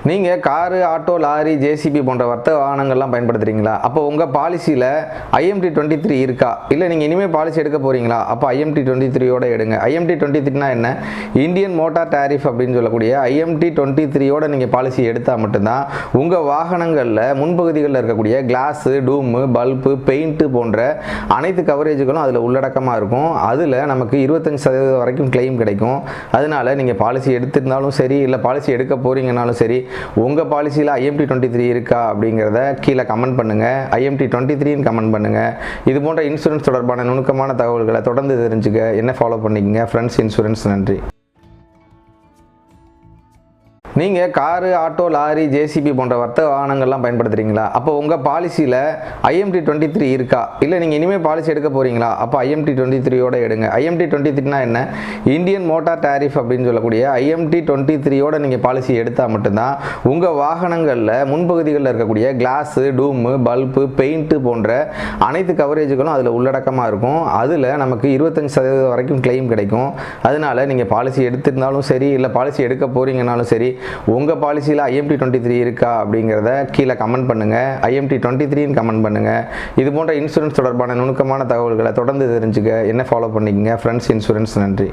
நீங்கள் car, auto, lorry, JCB போன்ற வர்த்தக வாகனங்கள்லாம் பயன்படுத்துகிறீங்களா? அப்போ உங்கள் பாலிசியில் IMT 23 இருக்கா? இல்லை நீங்கள் இனிமேல் பாலிசி எடுக்க போகிறீங்களா? அப்போ IMT 23யோட எடுங்க. IMT 23னா என்ன? இந்தியன் மோட்டார் டாரிஃப் அப்படின்னு சொல்லக்கூடிய IMT 23யோட நீங்கள் பாலிசி எடுத்தால் மட்டும்தான் உங்கள் வாகனங்களில் முன்பகுதிகளில் இருக்கக்கூடிய கிளாஸு, டூமு, பல்பு, பெயிண்ட்டு போன்ற அனைத்து கவரேஜுகளும் அதில் உள்ளடக்கமாக இருக்கும். அதில் நமக்கு 25% வரைக்கும் கிளைம் கிடைக்கும். அதனால் நீங்கள் பாலிசி எடுத்திருந்தாலும் சரி, இல்லை பாலிசி எடுக்க போகிறீங்கனாலும் சரி, உங்கள் பாலிசியில் IMT 23 இருக்கா அப்படிங்கிறத கீழே கமெண்ட் பண்ணுங்கள். IMT 23ன்னு கமெண்ட் பண்ணுங்கள். இது போன்ற இன்சூரன்ஸ் தொடர்பான நுணுக்கமான தகவல்களை தொடர்ந்து தெரிஞ்சுக்க என்ன ஃபாலோ பண்ணிக்கங்க. Friends insurance. நன்றி. நீங்கள் காரு, ஆட்டோ, லாரி, ஜேசிபி போன்ற வர்த்தக வாகனங்கள்லாம் பயன்படுத்துகிறீங்களா? அப்போ உங்கள் பாலிசியில் IMT 23 இருக்கா? இல்லை நீங்கள் இனிமேல் பாலிசி எடுக்க போகிறீங்களா? அப்போ IMT 23யோட எடுங்க. IMT 23னா என்ன? இந்தியன் மோட்டார் டாரிஃப் அப்படின்னு சொல்லக்கூடிய IMT 23யோட நீங்கள் பாலிசி எடுத்தால் மட்டும்தான் உங்கள் வாகனங்களில் முன்பகுதிகளில் இருக்கக்கூடிய கிளாஸு, டூமு, பல்பு, பெயிண்ட்டு போன்ற அனைத்து கவரேஜுகளும் அதில் உள்ளடக்கமாக இருக்கும். அதில் நமக்கு 25% வரைக்கும் கிளைம் கிடைக்கும். அதனால் நீங்கள் பாலிசி எடுத்திருந்தாலும் சரி, இல்லை பாலிசி எடுக்க போகிறீங்கனாலும் சரி, உங்கள் பாலிசியில் IMT 23 இருக்கா அப்படிங்கிறத கீழே கமெண்ட் பண்ணுங்கள். IMT 23ன்னு கமெண்ட் பண்ணுங்கள். இது போன்ற இன்சூரன்ஸ் தொடர்பான நுணுக்கமான தகவல்களை தொடர்ந்து தெரிஞ்சுக்க என்ன ஃபாலோ பண்ணிக்கங்க. Friends insurance. நன்றி.